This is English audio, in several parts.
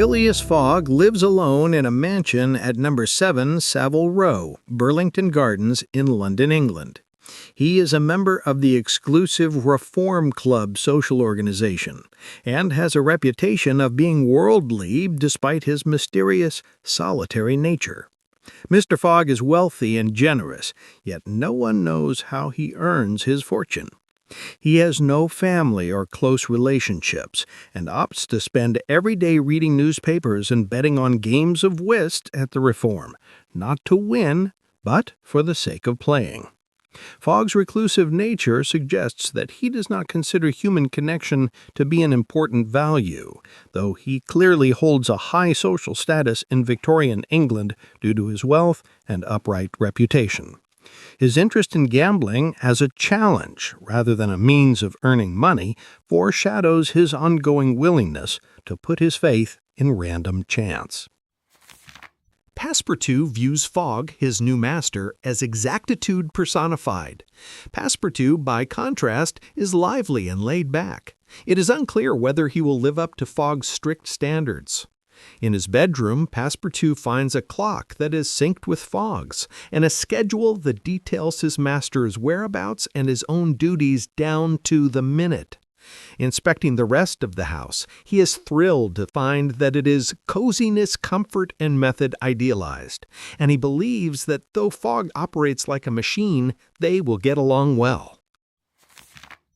Phileas Fogg lives alone in a mansion at number 7 Savile Row, Burlington Gardens in London, England. He is a member of the exclusive Reform Club social organization and has a reputation of being worldly despite his mysterious, solitary nature. Mr. Fogg is wealthy and generous, yet no one knows how he earns his fortune. He has no family or close relationships and opts to spend every day reading newspapers and betting on games of whist at the Reform, not to win, but for the sake of playing. Fogg's reclusive nature suggests that he does not consider human connection to be an important value, though he clearly holds a high social status in Victorian England due to his wealth and upright reputation. His interest in gambling as a challenge rather than a means of earning money foreshadows his ongoing willingness to put his faith in random chance. Passepartout views Fogg, his new master, as exactitude personified. Passepartout, by contrast, is lively and laid back. It is unclear whether he will live up to Fogg's strict standards. In his bedroom, Passepartout finds a clock that is synced with Fogg's, and a schedule that details his master's whereabouts and his own duties down to the minute. Inspecting the rest of the house, he is thrilled to find that it is coziness, comfort, and method idealized, and he believes that though Fogg operates like a machine, they will get along well.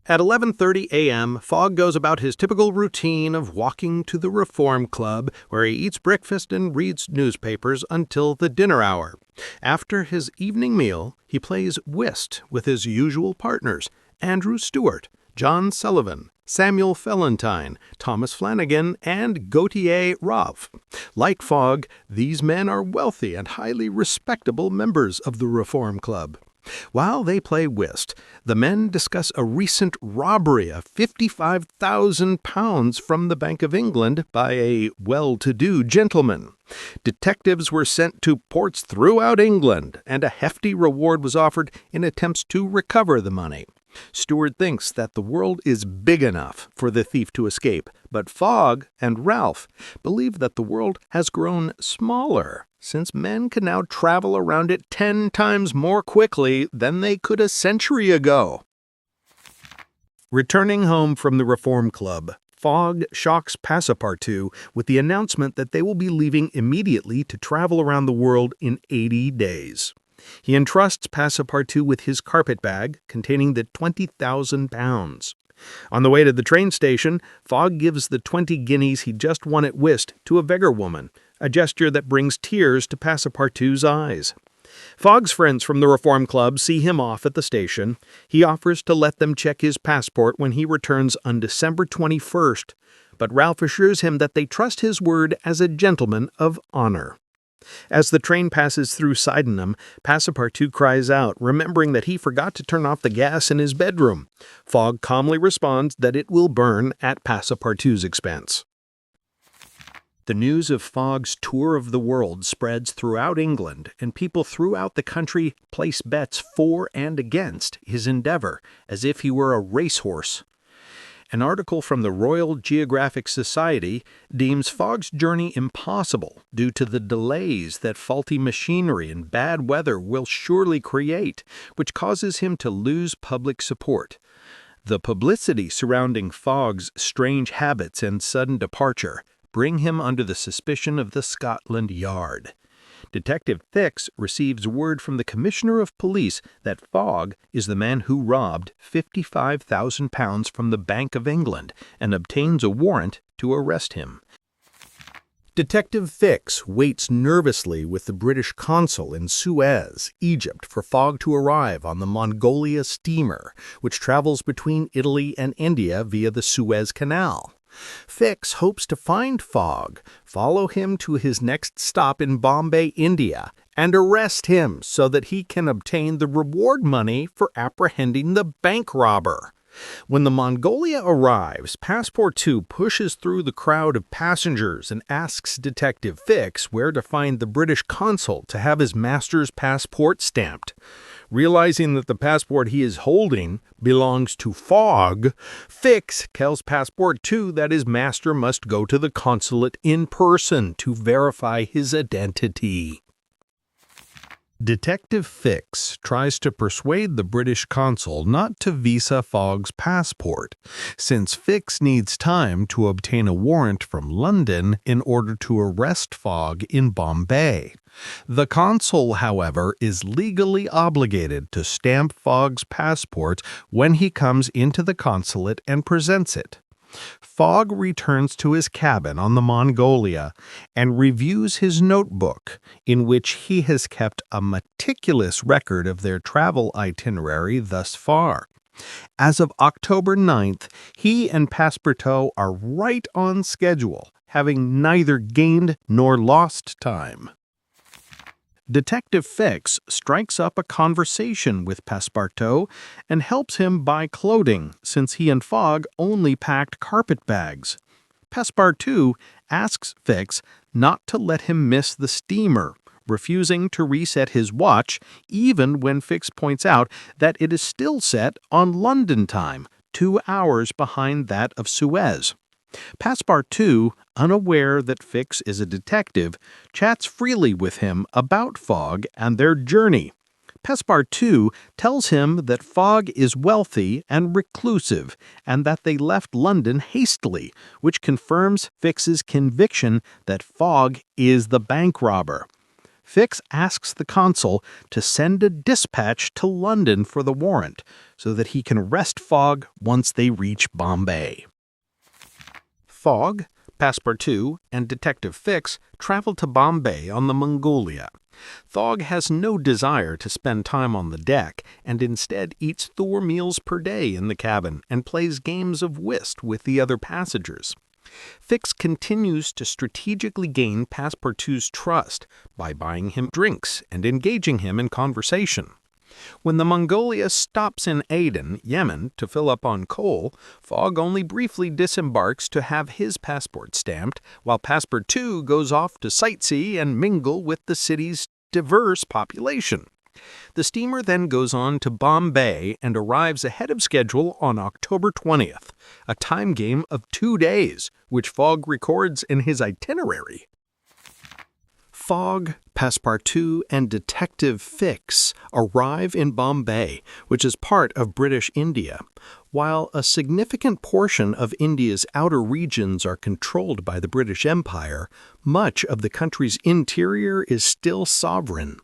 At 11:30 a.m., Fogg goes about his typical routine of walking to the Reform Club, where he eats breakfast and reads newspapers until the dinner hour. After his evening meal, he plays whist with his usual partners, Andrew Stewart, John Sullivan, Samuel Felantine, Thomas Flanagan, and Gautier Ralph. Like Fogg, these men are wealthy and highly respectable members of the Reform Club. While they play whist, the men discuss a recent robbery of £55,000 from the Bank of England by a well-to-do gentleman. Detectives were sent to ports throughout England, and a hefty reward was offered in attempts to recover the money. Stewart thinks that the world is big enough for the thief to escape, but Fogg and Ralph believe that the world has grown smaller, since men can now travel around it 10 times more quickly than they could a century ago. Returning home from the Reform Club, Fogg shocks Passepartout with the announcement that they will be leaving immediately to travel around the world in 80 days. He entrusts Passepartout with his carpet bag containing the £20,000. On the way to the train station, Fogg gives the 20 guineas he just won at whist to a beggar woman, a gesture that brings tears to Passepartout's eyes. Fogg's friends from the Reform Club see him off at the station. He offers to let them check his passport when he returns on December 21st, but Ralph assures him that they trust his word as a gentleman of honor. As the train passes through Sydenham, Passepartout cries out, remembering that he forgot to turn off the gas in his bedroom. Fogg calmly responds that it will burn at Passepartout's expense. The news of Fogg's tour of the world spreads throughout England, and people throughout the country place bets for and against his endeavor, as if he were a racehorse. An article from the Royal Geographic Society deems Fogg's journey impossible due to the delays that faulty machinery and bad weather will surely create, which causes him to lose public support. The publicity surrounding Fogg's strange habits and sudden departure bring him under the suspicion of the Scotland Yard. Detective Thix receives word from the Commissioner of Police that Fogg is the man who robbed £55,000 from the Bank of England and obtains a warrant to arrest him. Detective Thix waits nervously with the British consul in Suez, Egypt, for Fogg to arrive on the Mongolia steamer, which travels between Italy and India via the Suez Canal. Thix hopes to find Fogg, follow him to his next stop in Bombay, India, and arrest him so that he can obtain the reward money for apprehending the bank robber. When the Mongolia arrives, Passepartout pushes through the crowd of passengers and asks Detective Thix where to find the British consul to have his master's passport stamped. Realizing that the passport he is holding belongs to Fogg, Fix tells Passport 2 that his master must go to the consulate in person to verify his identity. Detective Fix tries to persuade the British consul not to visa Fogg's passport, since Fix needs time to obtain a warrant from London in order to arrest Fogg in Bombay. The consul, however, is legally obligated to stamp Fogg's passport when he comes into the consulate and presents it. Fogg returns to his cabin on the Mongolia and reviews his notebook, in which he has kept a meticulous record of their travel itinerary thus far. As of October 9th, he and Passepartout are right on schedule, having neither gained nor lost time. Detective Fix strikes up a conversation with Passepartout and helps him buy clothing, since he and Fogg only packed carpet bags. Passepartout asks Fix not to let him miss the steamer, refusing to reset his watch even when Fix points out that it is still set on London time, 2 hours behind that of Suez. Passepartout, unaware that Fix is a detective, chats freely with him about Fogg and their journey. Passepartout tells him that Fogg is wealthy and reclusive, and that they left London hastily, which confirms Fix's conviction that Fogg is the bank robber. Fix asks the consul to send a dispatch to London for the warrant, so that he can arrest Fogg once they reach Bombay. Fogg, Passepartout, and Detective Fix travel to Bombay on the Mongolia. Fogg has no desire to spend time on the deck and instead eats 4 meals per day in the cabin and plays games of whist with the other passengers. Fix continues to strategically gain Passepartout's trust by buying him drinks and engaging him in conversation. When the Mongolia stops in Aden, Yemen, to fill up on coal, Fogg only briefly disembarks to have his passport stamped, while Passepartout goes off to sightsee and mingle with the city's diverse population. The steamer then goes on to Bombay and arrives ahead of schedule on October 20th, a time game of 2 days, which Fogg records in his itinerary. Fogg, Passepartout, and Detective Fix arrive in Bombay, which is part of British India. While a significant portion of India's outer regions are controlled by the British Empire, much of the country's interior is still sovereign.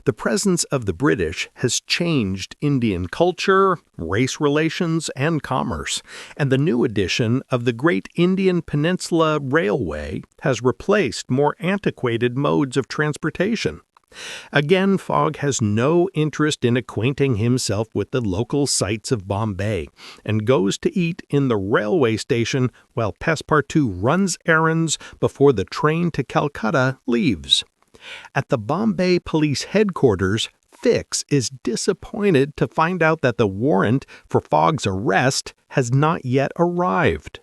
The presence of the British has changed Indian culture, race relations, and commerce, and the new addition of the Great Indian Peninsula Railway has replaced more antiquated modes of transportation. Again, Fogg has no interest in acquainting himself with the local sights of Bombay, and goes to eat in the railway station while Passepartout runs errands before the train to Calcutta leaves. At the Bombay Police Headquarters, Fix is disappointed to find out that the warrant for Fogg's arrest has not yet arrived.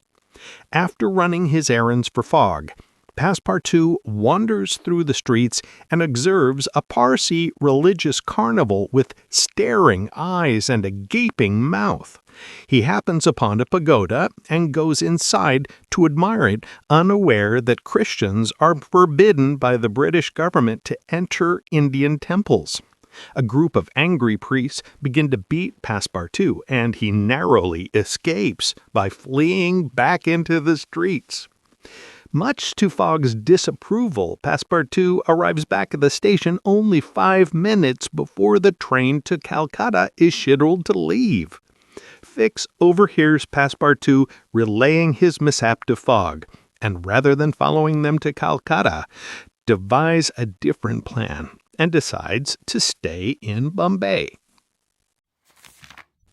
After running his errands for Fogg, Passepartout wanders through the streets and observes a Parsi religious carnival with staring eyes and a gaping mouth. He happens upon a pagoda and goes inside to admire it, unaware that Christians are forbidden by the British government to enter Indian temples. A group of angry priests begin to beat Passepartout, and he narrowly escapes by fleeing back into the streets. Much to Fogg's disapproval, Passepartout arrives back at the station only 5 minutes before the train to Calcutta is scheduled to leave. Fix overhears Passepartout relaying his mishap to Fogg, and rather than following them to Calcutta, devise a different plan and decides to stay in Bombay.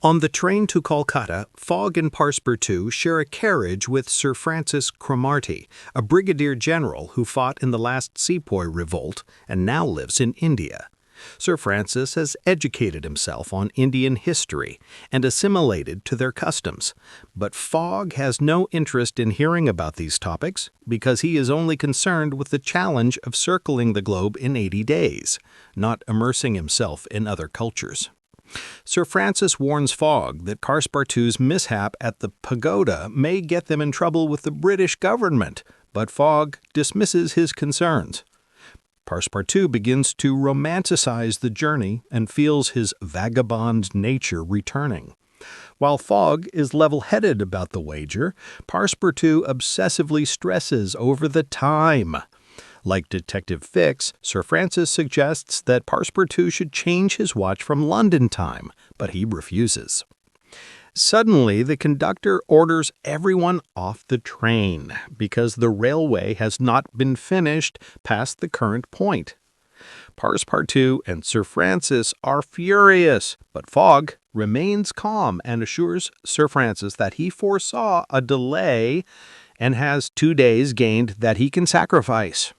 On the train to Calcutta, Fogg and Passepartout share a carriage with Sir Francis Cromarty, a brigadier general who fought in the last Sepoy revolt and now lives in India. Sir Francis has educated himself on Indian history and assimilated to their customs, but Fogg has no interest in hearing about these topics because he is only concerned with the challenge of circling the globe in 80 days, not immersing himself in other cultures. Sir Francis warns Fogg that Passepartout's mishap at the pagoda may get them in trouble with the British government, but Fogg dismisses his concerns. Passepartout begins to romanticize the journey and feels his vagabond nature returning. While Fogg is level-headed about the wager, Passepartout obsessively stresses over the time. Like Detective Fix, Sir Francis suggests that Passepartout should change his watch from London time, but he refuses. Suddenly, the conductor orders everyone off the train because the railway has not been finished past the current point. Passepartout and Sir Francis are furious, but Fogg remains calm and assures Sir Francis that he foresaw a delay and has 2 days gained that he can sacrifice.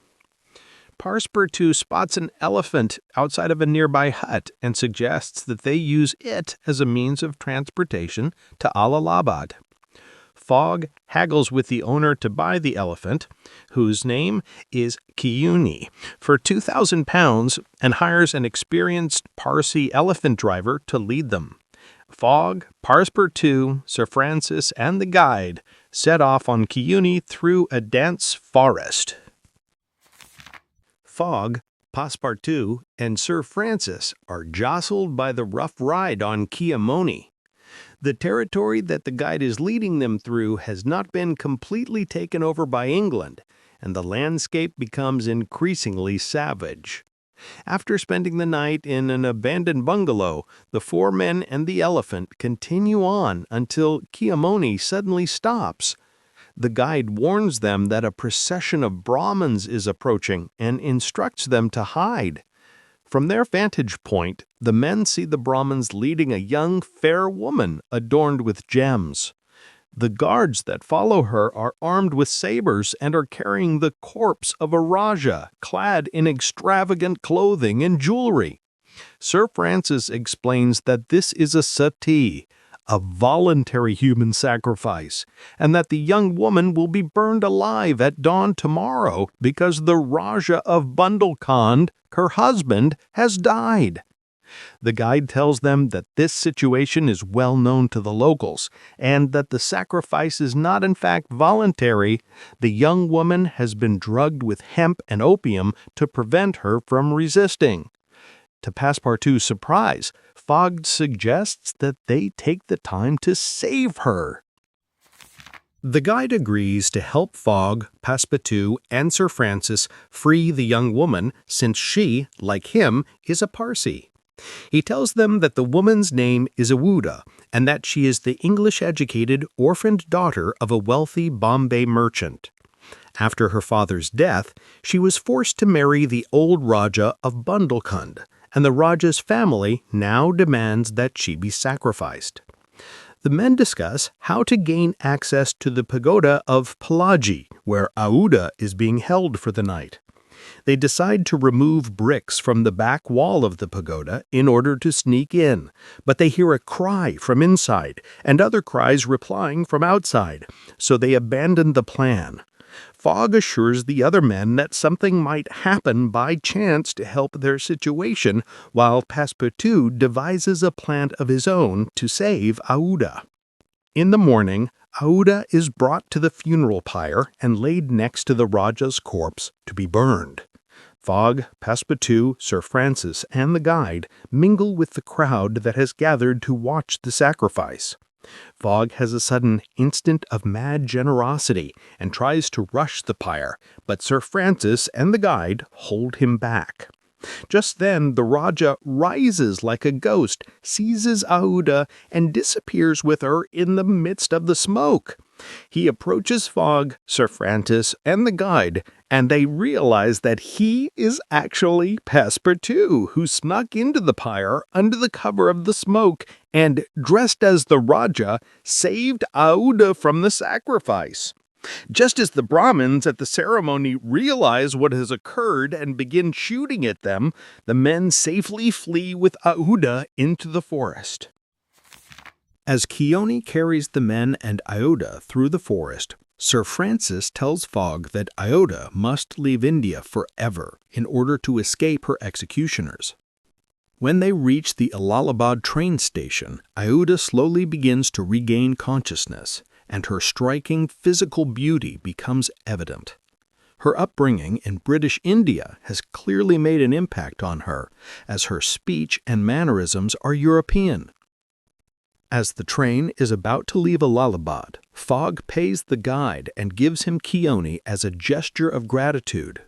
Passepartout spots an elephant outside of a nearby hut and suggests that they use it as a means of transportation to Allahabad. Fogg haggles with the owner to buy the elephant, whose name is Keone, for £2,000 and hires an experienced Parsi elephant driver to lead them. Fogg, Passepartout, Sir Francis, and the guide set off on Keone through a dense forest. Fogg, Passepartout, and Sir Francis are jostled by the rough ride on Keone. The territory that the guide is leading them through has not been completely taken over by England, and the landscape becomes increasingly savage. After spending the night in an abandoned bungalow, the 4 men and the elephant continue on until Keone suddenly stops. The guide warns them that a procession of Brahmins is approaching and instructs them to hide. From their vantage point, the men see the Brahmins leading a young, fair woman adorned with gems. The guards that follow her are armed with sabers and are carrying the corpse of a Raja, clad in extravagant clothing and jewelry. Sir Francis explains that this is a sati, a voluntary human sacrifice, and that the young woman will be burned alive at dawn tomorrow because the Raja of Bundelkhand, her husband, has died. The guide tells them that this situation is well known to the locals, and that the sacrifice is not in fact voluntary. The young woman has been drugged with hemp and opium to prevent her from resisting. To Passepartout's surprise, Fogg suggests that they take the time to save her. The guide agrees to help Fogg, Passepartout, and Sir Francis free the young woman since she, like him, is a Parsi. He tells them that the woman's name is Awuda and that she is the English-educated, orphaned daughter of a wealthy Bombay merchant. After her father's death, she was forced to marry the old Raja of Bundelkhand, and the Raja's family now demands that she be sacrificed. The men discuss how to gain access to the pagoda of Palaji, where Awuda is being held for the night. They decide to remove bricks from the back wall of the pagoda in order to sneak in, but they hear a cry from inside and other cries replying from outside, so they abandon the plan. Fogg assures the other men that something might happen by chance to help their situation, while Passepartout devises a plan of his own to save Awuda. In the morning, Awuda is brought to the funeral pyre and laid next to the Raja's corpse to be burned. Fogg, Passepartout, Sir Francis, and the guide mingle with the crowd that has gathered to watch the sacrifice. Fogg has a sudden instant of mad generosity and tries to rush the pyre, but Sir Francis and the guide hold him back. Just then, the Raja rises like a ghost, seizes Awuda, and disappears with her in the midst of the smoke. He approaches Fogg, Sir Francis, and the guide, and they realize that he is actually Passepartout, who snuck into the pyre under the cover of the smoke and, dressed as the Raja, saved Awuda from the sacrifice. Just as the Brahmins at the ceremony realize what has occurred and begin shooting at them, the men safely flee with Aouda into the forest. As Keone carries the men and Aouda through the forest, Sir Francis tells Fogg that Aouda must leave India forever in order to escape her executioners. When they reach the Allahabad train station, Aouda slowly begins to regain consciousness, and her striking physical beauty becomes evident. Her upbringing in British India has clearly made an impact on her, as her speech and mannerisms are European. As the train is about to leave Allahabad, Fogg pays the guide and gives him Keone as a gesture of gratitude.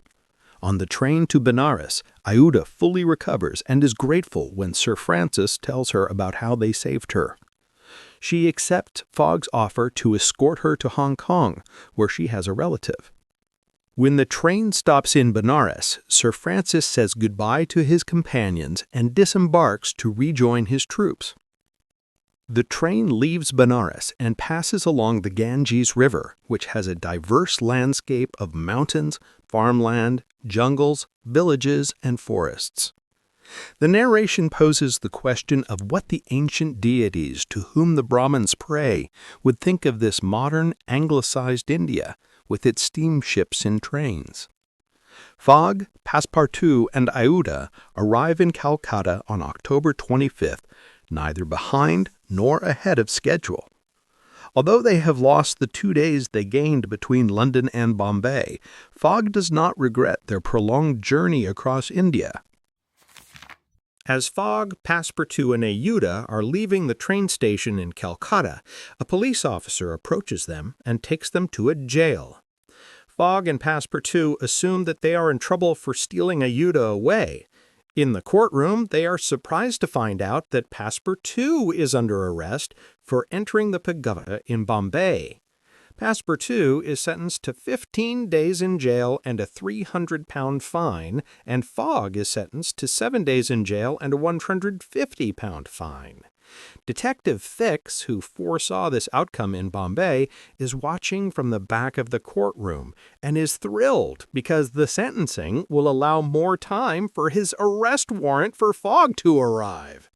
On the train to Benares, Aouda fully recovers and is grateful when Sir Francis tells her about how they saved her. She accepts Fogg's offer to escort her to Hong Kong, where she has a relative. When the train stops in Benares, Sir Francis says goodbye to his companions and disembarks to rejoin his troops. The train leaves Benares and passes along the Ganges River, which has a diverse landscape of mountains, farmland, jungles, villages, and forests. The narration poses the question of what the ancient deities to whom the Brahmins pray would think of this modern, anglicized India with its steamships and trains. Fogg, Passepartout, and Aouda arrive in Calcutta on October 25th, neither behind nor ahead of schedule. Although they have lost the 2 days they gained between London and Bombay, Fogg does not regret their prolonged journey across India. As Fogg, Passepartout, and Aouda are leaving the train station in Calcutta, a police officer approaches them and takes them to a jail. Fogg and Passepartout assume that they are in trouble for stealing Aouda away. In the courtroom, they are surprised to find out that Passepartout is under arrest for entering the pagoda in Bombay. Passepartout is sentenced to 15 days in jail and a £300 fine, and Fogg is sentenced to 7 days in jail and a £150 fine. Detective Fix, who foresaw this outcome in Bombay, is watching from the back of the courtroom and is thrilled because the sentencing will allow more time for his arrest warrant for Fogg to arrive.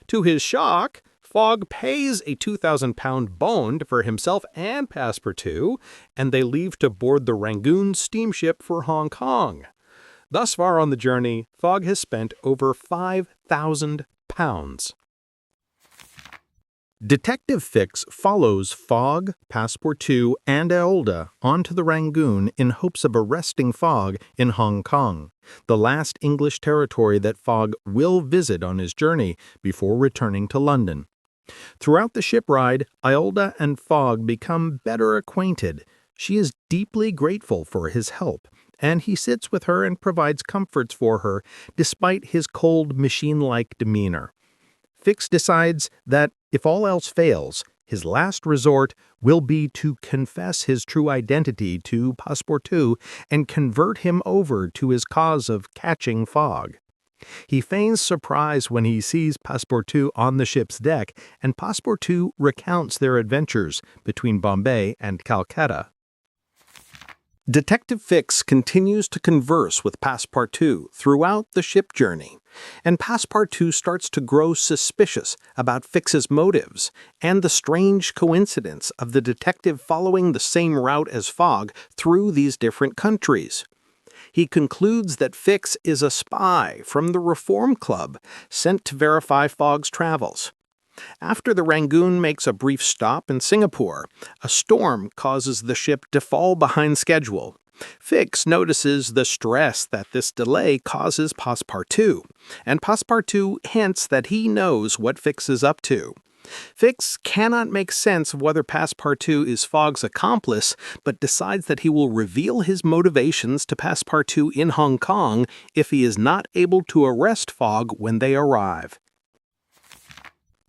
To his shock, Fogg pays a £2,000 bond for himself and Passepartout, and they leave to board the Rangoon steamship for Hong Kong. Thus far on the journey, Fogg has spent over £5,000. Detective Fix follows Fogg, Passepartout, and Aouda onto the Rangoon in hopes of arresting Fogg in Hong Kong, the last English territory that Fogg will visit on his journey before returning to London. Throughout the ship ride, Aouda and Fogg become better acquainted. She is deeply grateful for his help, and he sits with her and provides comforts for her despite his cold, machine-like demeanor. Fix decides that, if all else fails, his last resort will be to confess his true identity to Passepartout and convert him over to his cause of catching Fogg. He feigns surprise when he sees Passepartout on the ship's deck, and Passepartout recounts their adventures between Bombay and Calcutta. Detective Fix continues to converse with Passepartout throughout the ship journey, and Passepartout starts to grow suspicious about Fix's motives and the strange coincidence of the detective following the same route as Fogg through these different countries. He concludes that Fix is a spy from the Reform Club sent to verify Fogg's travels. After the Rangoon makes a brief stop in Singapore, a storm causes the ship to fall behind schedule. Fix notices the stress that this delay causes Passepartout, and Passepartout hints that he knows what Fix is up to. Fix cannot make sense of whether Passepartout is Fogg's accomplice, but decides that he will reveal his motivations to Passepartout in Hong Kong if he is not able to arrest Fogg when they arrive.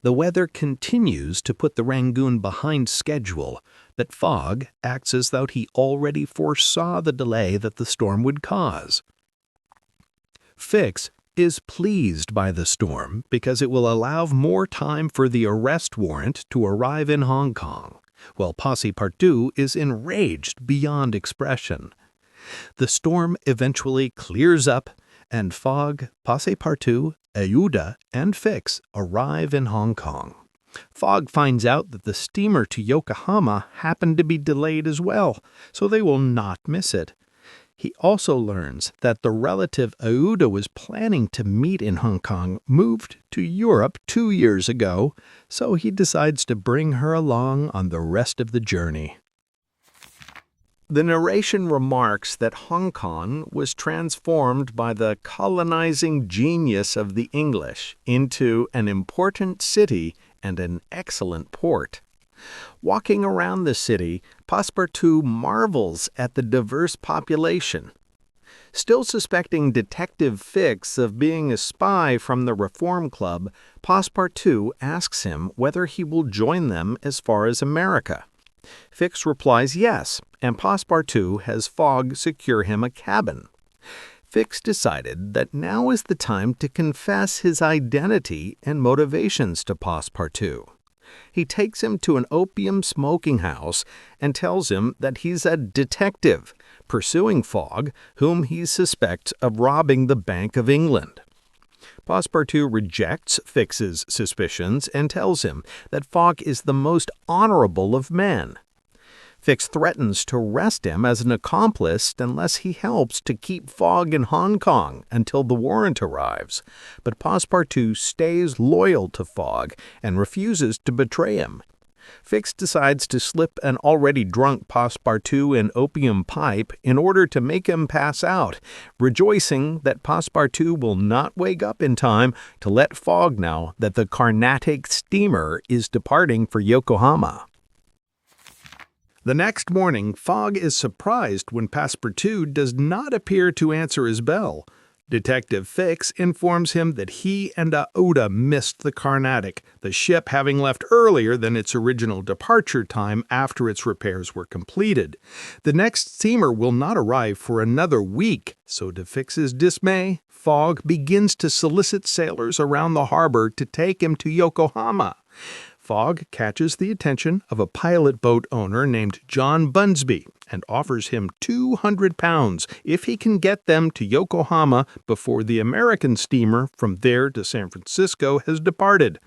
The weather continues to put the Rangoon behind schedule, but Fogg acts as though he already foresaw the delay that the storm would cause. Fix is pleased by the storm because it will allow more time for the arrest warrant to arrive in Hong Kong. while Passepartout is enraged beyond expression. The storm eventually clears up, and Fogg, Passepartout, Aouda, and Fix arrive in Hong Kong. Fogg finds out that the steamer to Yokohama happened to be delayed as well, so they will not miss it. He also learns that the relative Aouda was planning to meet in Hong Kong moved to Europe 2 years ago, so he decides to bring her along on the rest of the journey. The narration remarks that Hong Kong was transformed by the colonizing genius of the English into an important city and an excellent port. Walking around the city, Passepartout marvels at the diverse population. Still suspecting Detective Fix of being a spy from the Reform Club, Passepartout asks him whether he will join them as far as America. Fix replies yes, and Passepartout has Fogg secure him a cabin. Fix decided that now is the time to confess his identity and motivations to Passepartout. He takes him to an opium smoking house and tells him that he's a detective pursuing Fogg, whom he suspects of robbing the Bank of England. Passepartout rejects Fix's suspicions and tells him that Fogg is the most honorable of men. Fix threatens to arrest him as an accomplice unless he helps to keep Fogg in Hong Kong until the warrant arrives, but Passepartout stays loyal to Fogg and refuses to betray him. Fix decides to slip an already drunk Passepartout an opium pipe in order to make him pass out, rejoicing that Passepartout will not wake up in time to let Fogg know that the Carnatic steamer is departing for Yokohama. The next morning, Fogg is surprised when Passepartout does not appear to answer his bell. Detective Fix informs him that he and Aouda missed the Carnatic, the ship having left earlier than its original departure time after its repairs were completed. The next steamer will not arrive for another week, so to Fix's dismay, Fogg begins to solicit sailors around the harbor to take him to Yokohama. Fogg catches the attention of a pilot boat owner named John Bunsby and offers him £200 if he can get them to Yokohama before the American steamer from there to San Francisco has departed.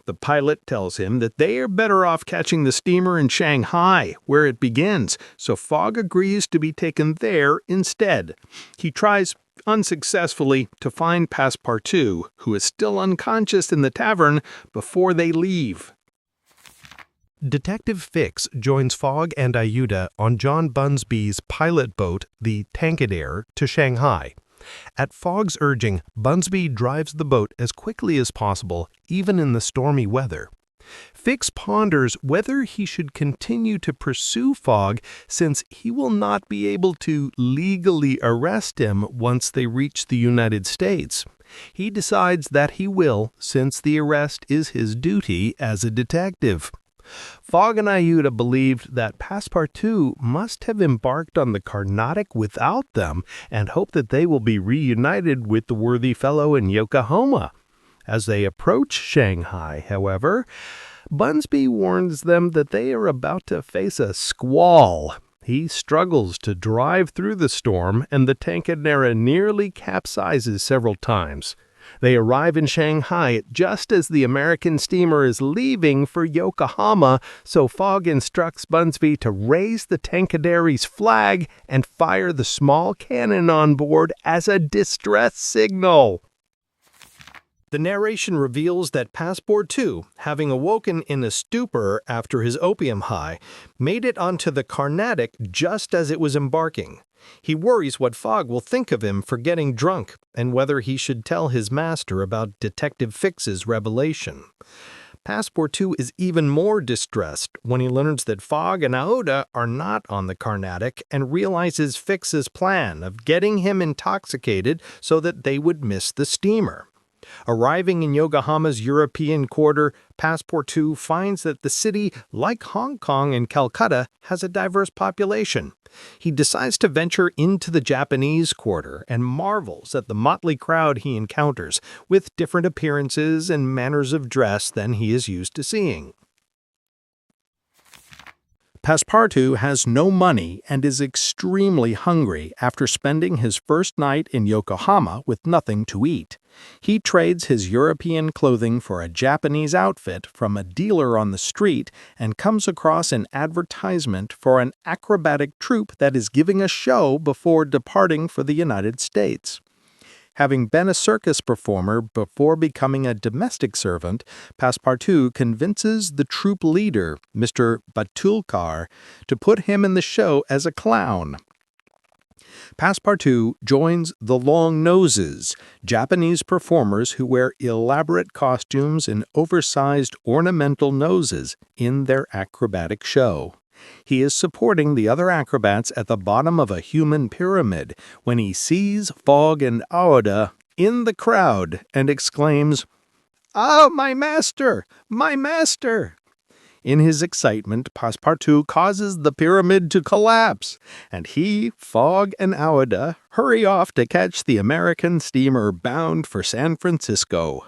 The pilot tells him that they are better off catching the steamer in Shanghai, where it begins, so Fogg agrees to be taken there instead. He tries unsuccessfully to find Passepartout, who is still unconscious in the tavern, before they leave. Detective Fix joins Fogg and Aouda on John Bunsby's pilot boat, the Tankadair, to Shanghai. At Fogg's urging, Bunsby drives the boat as quickly as possible, even in the stormy weather. Fix ponders whether he should continue to pursue Fogg since he will not be able to legally arrest him once they reach the United States. He decides that he will, since the arrest is his duty as a detective. Fogg and Aouda believed that Passepartout must have embarked on the Carnatic without them and hope that they will be reunited with the worthy fellow in Yokohama. As they approach Shanghai, however, Bunsby warns them that they are about to face a squall. He struggles to drive through the storm, and the Tankadair nearly capsizes several times. They arrive in Shanghai just as the American steamer is leaving for Yokohama, so Fogg instructs Bunsby to raise the Tankadair's flag and fire the small cannon on board as a distress signal. The narration reveals that Passepartout, having awoken in a stupor after his opium high, made it onto the Carnatic just as it was embarking. He worries what Fogg will think of him for getting drunk and whether he should tell his master about Detective Fix's revelation. Passepartout is even more distressed when he learns that Fogg and Aouda are not on the Carnatic and realizes Fix's plan of getting him intoxicated so that they would miss the steamer. Arriving in Yokohama's European quarter, Passepartout finds that the city, like Hong Kong and Calcutta, has a diverse population. He decides to venture into the Japanese quarter and marvels at the motley crowd he encounters, with different appearances and manners of dress than he is used to seeing. Passepartout has no money and is extremely hungry after spending his first night in Yokohama with nothing to eat. He trades his European clothing for a Japanese outfit from a dealer on the street and comes across an advertisement for an acrobatic troupe that is giving a show before departing for the United States. Having been a circus performer before becoming a domestic servant, Passepartout convinces the troupe leader, Mr. Batulcar, to put him in the show as a clown. Passepartout joins the Long Noses, Japanese performers who wear elaborate costumes and oversized ornamental noses in their acrobatic show. He is supporting the other acrobats at the bottom of a human pyramid when he sees Fogg and Aouda in the crowd and exclaims, "Ah, my master! My master!" In his excitement, Passepartout causes the pyramid to collapse, and he, Fogg, and Aouda hurry off to catch the American steamer bound for San Francisco.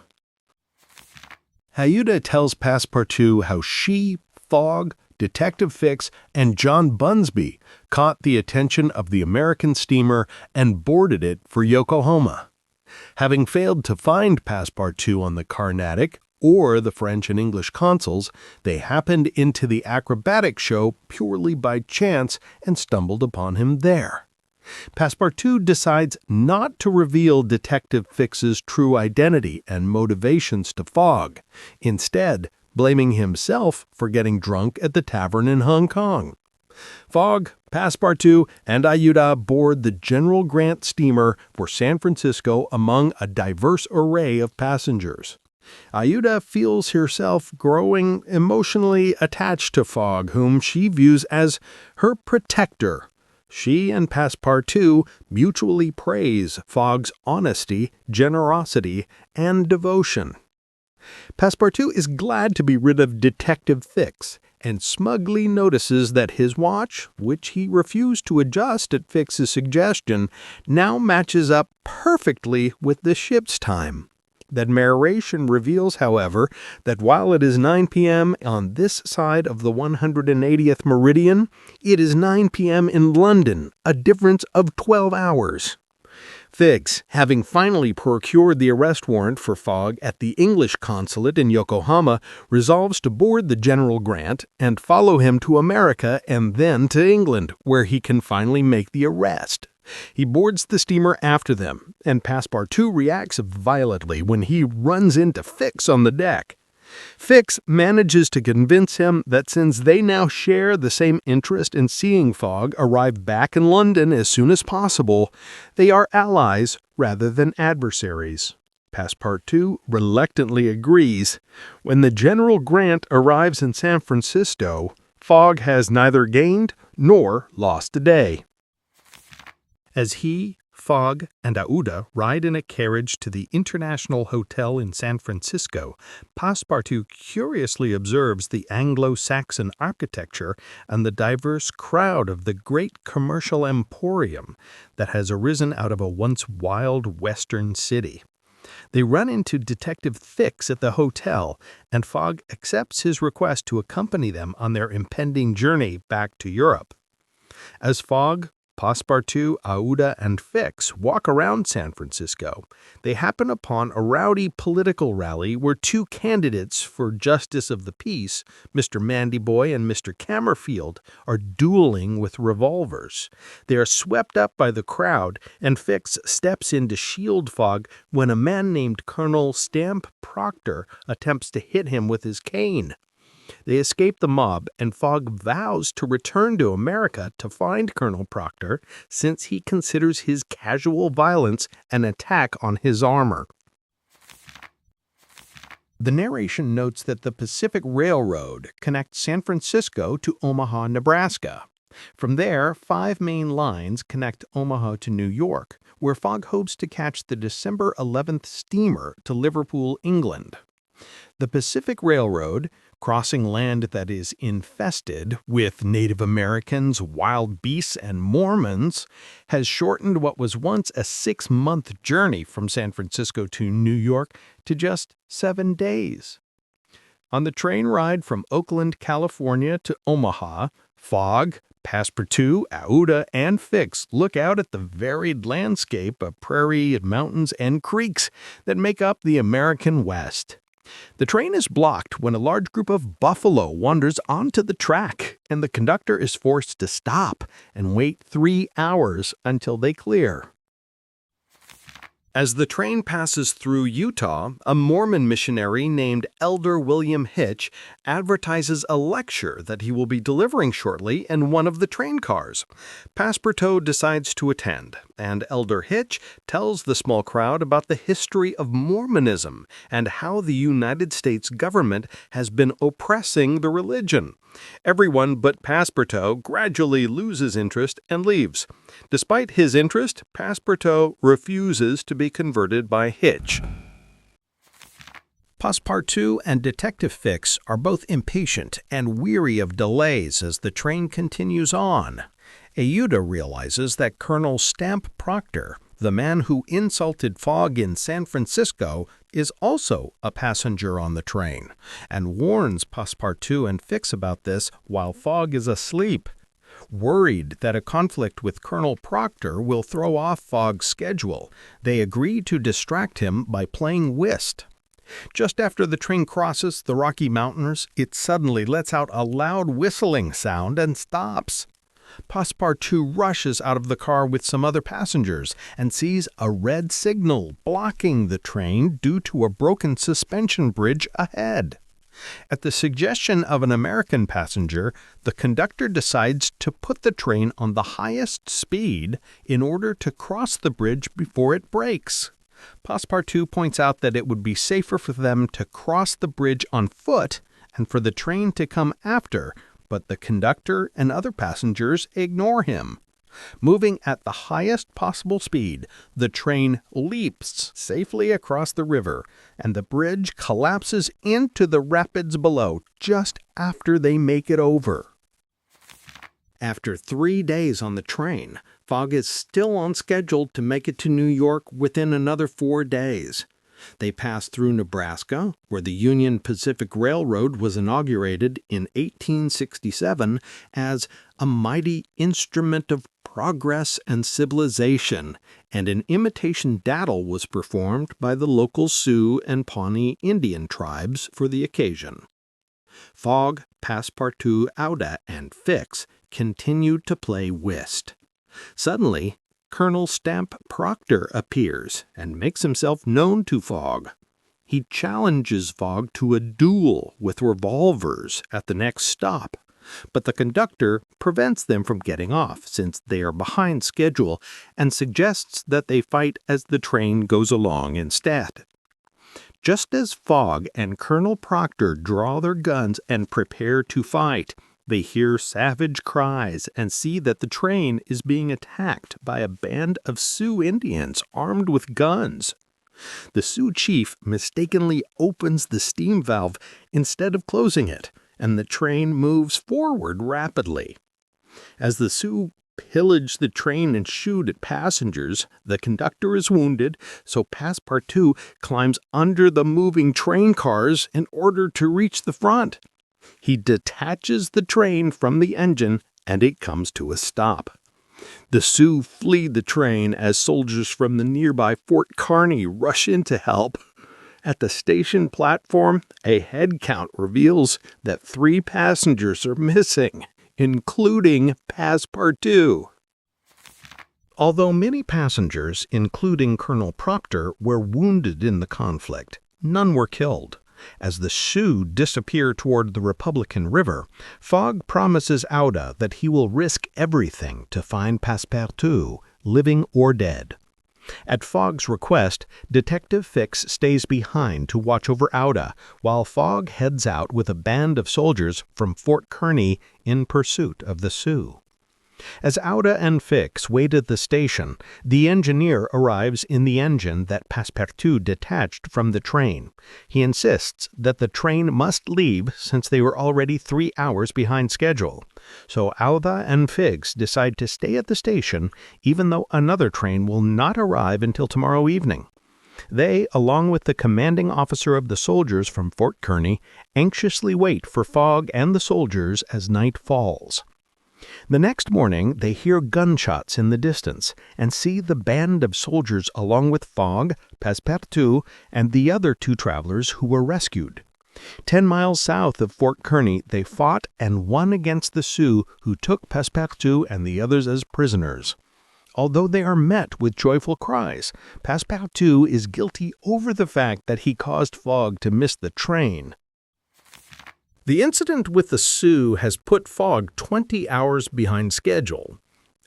Aouda tells Passepartout how she, Fogg, Detective Fix, and John Bunsby caught the attention of the American steamer and boarded it for Yokohama. Having failed to find Passepartout on the Carnatic or the French and English consuls, they happened into the acrobatic show purely by chance and stumbled upon him there. Passepartout decides not to reveal Detective Fix's true identity and motivations to Fogg, instead blaming himself for getting drunk at the tavern in Hong Kong. Fogg, Passepartout, and Aouda board the General Grant steamer for San Francisco among a diverse array of passengers. Aouda feels herself growing emotionally attached to Fogg, whom she views as her protector. She and Passepartout mutually praise Fogg's honesty, generosity, and devotion. Passepartout is glad to be rid of Detective Fix and smugly notices that his watch, which he refused to adjust at Fix's suggestion, now matches up perfectly with the ship's time. The narration reveals, however, that while it is 9 p.m. on this side of the 180th meridian, it is 9 p.m. in London, a difference of 12 hours. Fix, having finally procured the arrest warrant for Fogg at the English consulate in Yokohama, resolves to board the General Grant and follow him to America and then to England, where he can finally make the arrest. He boards the steamer after them, and Passepartout reacts violently when he runs into Fix on the deck. Fix manages to convince him that since they now share the same interest in seeing Fogg arrive back in London as soon as possible, they are allies rather than adversaries. Passepartout reluctantly agrees. When the General Grant arrives in San Francisco, Fogg has neither gained nor lost a day. As he, Fogg, and Aouda ride in a carriage to the International Hotel in San Francisco, Passepartout curiously observes the Anglo-Saxon architecture and the diverse crowd of the great commercial emporium that has arisen out of a once wild western city. They run into Detective Fix at the hotel, and Fogg accepts his request to accompany them on their impending journey back to Europe. As Fogg, Passepartout, Aouda, and Fix walk around San Francisco, they happen upon a rowdy political rally where two candidates for Justice of the Peace, Mr. Mandyboy and Mr. Cammerfield, are dueling with revolvers. They are swept up by the crowd, and Fix steps in to shield Fogg when a man named Colonel Stamp Proctor attempts to hit him with his cane. They escape the mob, and Fogg vows to return to America to find Colonel Proctor, since he considers his casual violence an attack on his armor. The narration notes that the Pacific Railroad connects San Francisco to Omaha, Nebraska. From there, 5 main lines connect Omaha to New York, where Fogg hopes to catch the December 11th steamer to Liverpool, England. The Pacific Railroad, crossing land that is infested with Native Americans, wild beasts, and Mormons, has shortened what was once a 6-month journey from San Francisco to New York to just 7 days. On the train ride from Oakland, California to Omaha, Fogg, Passepartout, Aouda, and Fix look out at the varied landscape of prairie, mountains, and creeks that make up the American West. The train is blocked when a large group of buffalo wanders onto the track, and the conductor is forced to stop and wait 3 hours until they clear. As the train passes through Utah, a Mormon missionary named Elder William Hitch advertises a lecture that he will be delivering shortly in one of the train cars. Passepartout decides to attend, and Elder Hitch tells the small crowd about the history of Mormonism and how the United States government has been oppressing the religion. Everyone but Passepartout gradually loses interest and leaves. Despite his interest, Passepartout refuses to be converted by Hitch. Passepartout and Detective Fix are both impatient and weary of delays as the train continues on. Aouda realizes that Colonel Stamp Proctor, the man who insulted Fogg in San Francisco, is also a passenger on the train, and warns Passepartout and Fix about this while Fogg is asleep. Worried that a conflict with Colonel Proctor will throw off Fogg's schedule, they agree to distract him by playing whist. Just after the train crosses the Rocky Mountains, it suddenly lets out a loud whistling sound and stops. Passepartout rushes out of the car with some other passengers and sees a red signal blocking the train due to a broken suspension bridge ahead. At the suggestion of an American passenger, the conductor decides to put the train on the highest speed in order to cross the bridge before it breaks. Passepartout points out that it would be safer for them to cross the bridge on foot and for the train to come after, but the conductor and other passengers ignore him. Moving at the highest possible speed, the train leaps safely across the river, and the bridge collapses into the rapids below just after they make it over. After 3 days on the train, Fogg is still on schedule to make it to New York within another 4 days. They pass through Nebraska, where the Union Pacific Railroad was inaugurated in 1867 as a mighty instrument of progress and civilization, and an imitation daddle was performed by the local Sioux and Pawnee Indian tribes for the occasion. Fogg, Passepartout, Aouda, and Fix continued to play whist. Suddenly, Colonel Stamp Proctor appears and makes himself known to Fogg. He challenges Fogg to a duel with revolvers at the next stop, but the conductor prevents them from getting off since they are behind schedule and suggests that they fight as the train goes along instead. Just as Fogg and Colonel Proctor draw their guns and prepare to fight, they hear savage cries and see that the train is being attacked by a band of Sioux Indians armed with guns. The Sioux chief mistakenly opens the steam valve instead of closing it, and the train moves forward rapidly. As the Sioux pillage the train and shoot at passengers, the conductor is wounded, so Passepartout climbs under the moving train cars in order to reach the front. He detaches the train from the engine, and it comes to a stop. The Sioux flee the train as soldiers from the nearby Fort Kearny rush in to help. At the station platform, a head count reveals that 3 passengers are missing, including Passepartout. Although many passengers, including Colonel Proctor, were wounded in the conflict, none were killed. As the Sioux disappear toward the Republican River, Fogg promises Aouda that he will risk everything to find Passepartout, living or dead. At Fogg's request, Detective Fix stays behind to watch over Aouda, while Fogg heads out with a band of soldiers from Fort Kearny in pursuit of the Sioux. As Aouda and Fix wait at the station, the engineer arrives in the engine that Passepartout detached from the train. He insists that the train must leave since they were already 3 hours behind schedule. So Aouda and Fix decide to stay at the station even though another train will not arrive until tomorrow evening. They, along with the commanding officer of the soldiers from Fort Kearny, anxiously wait for Fogg and the soldiers as night falls. The next morning, they hear gunshots in the distance and see the band of soldiers along with Fogg, Passepartout, and the other two travelers who were rescued. 10 miles south of Fort Kearny, they fought and won against the Sioux, who took Passepartout and the others as prisoners. Although they are met with joyful cries, Passepartout is guilty over the fact that he caused Fogg to miss the train. The incident with the Sioux has put Fogg 20 hours behind schedule.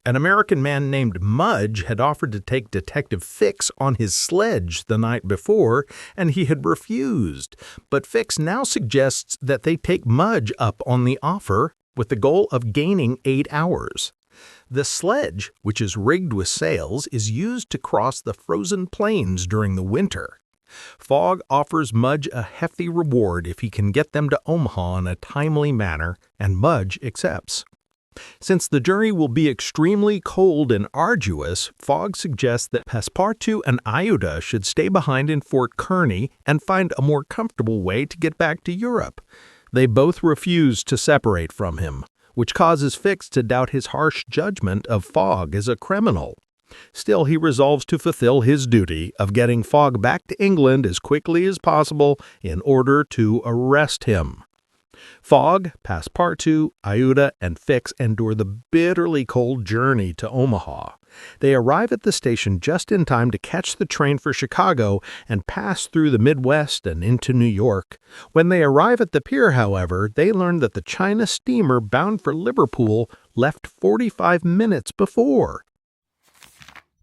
An American man named Mudge had offered to take Detective Fix on his sledge the night before, and he had refused. But Fix now suggests that they take Mudge up on the offer with the goal of gaining 8 hours. The sledge, which is rigged with sails, is used to cross the frozen plains during the winter. Fogg offers Mudge a hefty reward if he can get them to Omaha in a timely manner, and Mudge accepts. Since the journey will be extremely cold and arduous, Fogg suggests that Passepartout and Aouda should stay behind in Fort Kearny and find a more comfortable way to get back to Europe. They both refuse to separate from him, which causes Fix to doubt his harsh judgment of Fogg as a criminal. Still, he resolves to fulfill his duty of getting Fogg back to England as quickly as possible in order to arrest him. Fogg, Passepartout, Aouda, and Fix endure the bitterly cold journey to Omaha. They arrive at the station just in time to catch the train for Chicago and pass through the Midwest and into New York. When they arrive at the pier, however, they learn that the China steamer bound for Liverpool left 45 minutes before.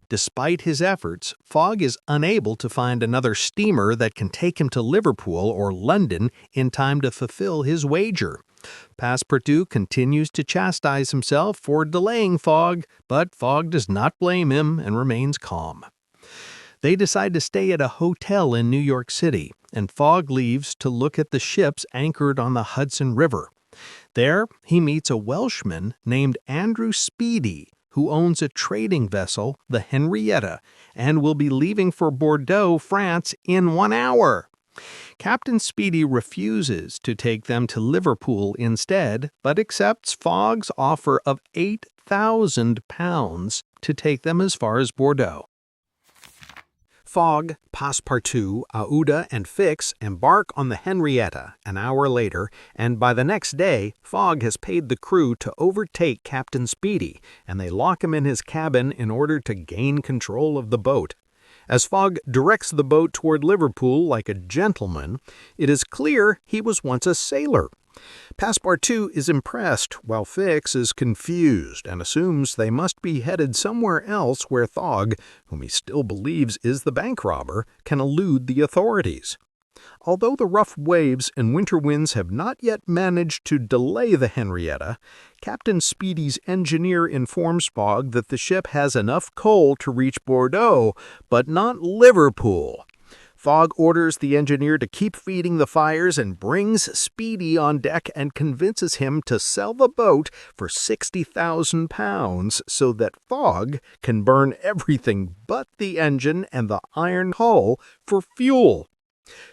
Despite his efforts, Fogg is unable to find another steamer that can take him to Liverpool or London in time to fulfill his wager. Passepartout continues to chastise himself for delaying Fogg, but Fogg does not blame him and remains calm. They decide to stay at a hotel in New York City, and Fogg leaves to look at the ships anchored on the Hudson River. There, he meets a Welshman named Andrew Speedy, who owns a trading vessel, the Henrietta, and will be leaving for Bordeaux, France, in 1 hour. Captain Speedy refuses to take them to Liverpool instead, but accepts Fogg's offer of £8,000 to take them as far as Bordeaux. Fogg, Passepartout, Aouda, and Fix embark on the Henrietta an hour later, and by the next day, Fogg has paid the crew to overtake Captain Speedy, and they lock him in his cabin in order to gain control of the boat. As Fogg directs the boat toward Liverpool like a gentleman, it is clear he was once a sailor. Passepartout is impressed, while Fix is confused and assumes they must be headed somewhere else where Fogg, whom he still believes is the bank robber, can elude the authorities. Although the rough waves and winter winds have not yet managed to delay the Henrietta, Captain Speedy's engineer informs Fogg that the ship has enough coal to reach Bordeaux, but not Liverpool. Fogg orders the engineer to keep feeding the fires and brings Speedy on deck and convinces him to sell the boat for £60,000 so that Fogg can burn everything but the engine and the iron hull for fuel.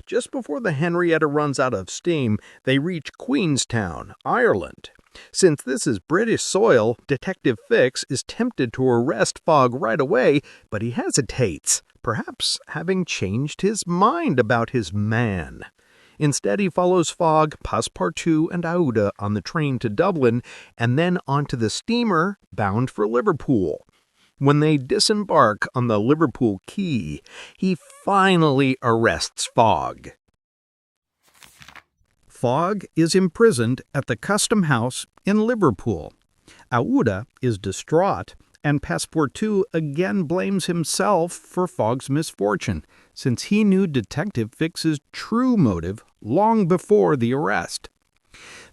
Just before the Henrietta runs out of steam, they reach Queenstown, Ireland. Since this is British soil, Detective Fix is tempted to arrest Fogg right away, but he hesitates, perhaps having changed his mind about his man. Instead, he follows Fogg, Passepartout, and Aouda on the train to Dublin, and then onto the steamer bound for Liverpool. When they disembark on the Liverpool quay, he finally arrests Fogg. Fogg is imprisoned at the Custom House in Liverpool. Aouda is distraught, and Passepartout again blames himself for Fogg's misfortune, since he knew Detective Fix's true motive long before the arrest.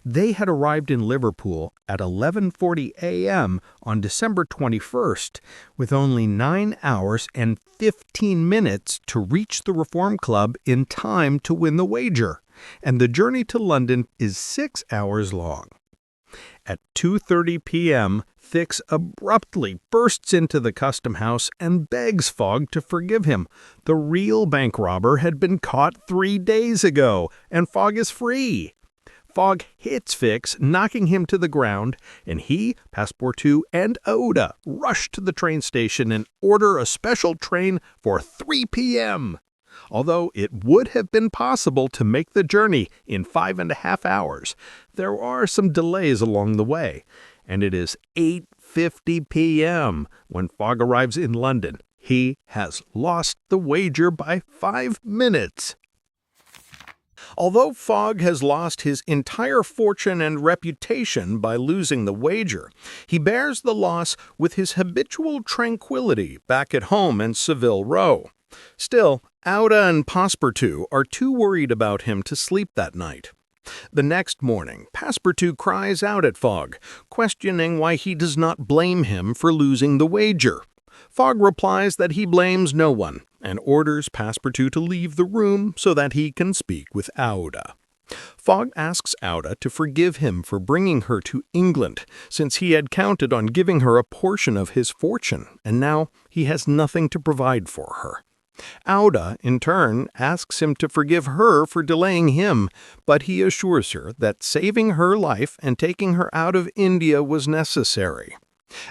They had arrived in Liverpool at 11:40 a.m. on December 21st, with only 9 hours and 15 minutes to reach the Reform Club in time to win the wager, and the journey to London is 6 hours long. At 2:30 p.m., Fix abruptly bursts into the custom house and begs Fogg to forgive him. The real bank robber had been caught 3 days ago, and Fogg is free. Fogg hits Fix, knocking him to the ground, and he, Passepartout, and Aouda rush to the train station and order a special train for 3 p.m. Although it would have been possible to make the journey in 5.5 hours, there are some delays along the way, and it is 8:50 p.m. when Fogg arrives in London. He has lost the wager by 5 minutes. Although Fogg has lost his entire fortune and reputation by losing the wager, he bears the loss with his habitual tranquility back at home in Savile Row. Still, Aouda and Passepartout are too worried about him to sleep that night. The next morning, Passepartout cries out at Fogg, questioning why he does not blame him for losing the wager. Fogg replies that he blames no one and orders Passepartout to leave the room so that he can speak with Aouda. Fogg asks Aouda to forgive him for bringing her to England, since he had counted on giving her a portion of his fortune, and now he has nothing to provide for her. Aouda, in turn, asks him to forgive her for delaying him, but he assures her that saving her life and taking her out of India was necessary.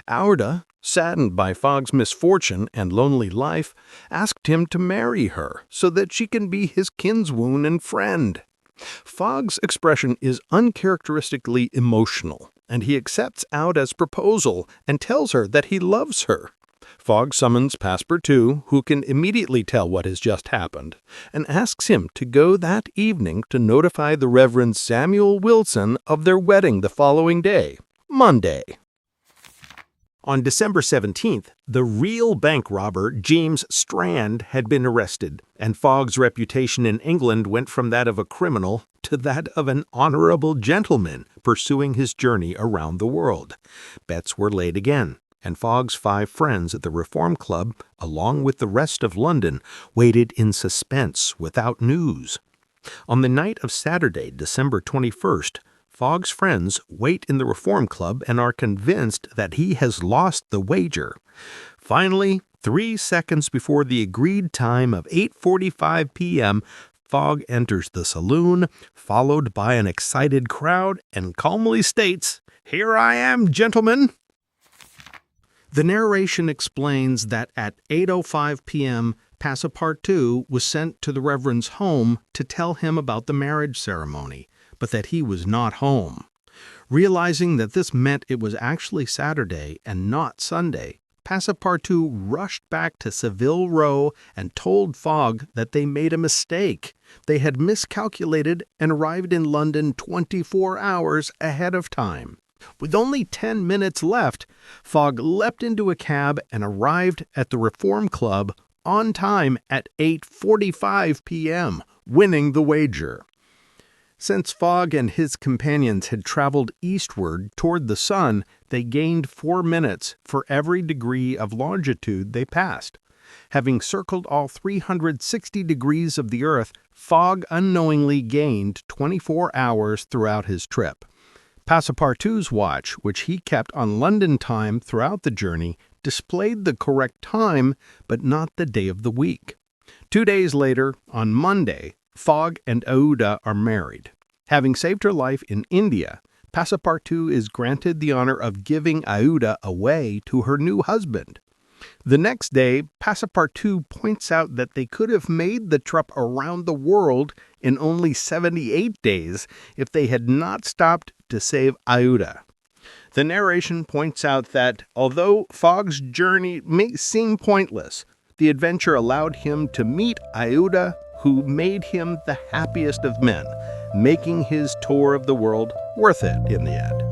Aouda, saddened by Fogg's misfortune and lonely life, asked him to marry her so that she can be his kinswoman and friend. Fogg's expression is uncharacteristically emotional, and he accepts Aouda's proposal and tells her that he loves her. Fogg summons Passepartout, who can immediately tell what has just happened, and asks him to go that evening to notify the Reverend Samuel Wilson of their wedding the following day, Monday. On December 17th, the real bank robber James Strand had been arrested, and Fogg's reputation in England went from that of a criminal to that of an honorable gentleman pursuing his journey around the world. Bets were laid again, and Fogg's 5 friends at the Reform Club, along with the rest of London, waited in suspense without news. On the night of Saturday, December 21st, Fogg's friends wait in the Reform Club and are convinced that he has lost the wager. Finally, 3 seconds before the agreed time of 8:45 p.m., Fogg enters the saloon, followed by an excited crowd, and calmly states, "Here I am, gentlemen." The narration explains that at 8:05 p.m., Passepartout was sent to the Reverend's home to tell him about the marriage ceremony, but that he was not home. Realizing that this meant it was actually Saturday and not Sunday, Passepartout rushed back to Savile Row and told Fogg that they made a mistake. They had miscalculated and arrived in London 24 hours ahead of time. With only 10 minutes left, Fogg leapt into a cab and arrived at the Reform Club on time at 8:45 p.m., winning the wager. Since Fogg and his companions had traveled eastward toward the sun, they gained 4 minutes for every degree of longitude they passed. Having circled all 360 degrees of the Earth, Fogg unknowingly gained 24 hours throughout his trip. Passepartout's watch, which he kept on London time throughout the journey, displayed the correct time, but not the day of the week. 2 days later, on Monday, Fogg and Aouda are married. Having saved her life in India, Passepartout is granted the honor of giving Aouda away to her new husband. The next day, Passepartout points out that they could have made the trip around the world in only 78 days if they had not stopped to save Aouda. The narration points out that, although Fogg's journey may seem pointless, the adventure allowed him to meet Aouda, who made him the happiest of men, making his tour of the world worth it in the end.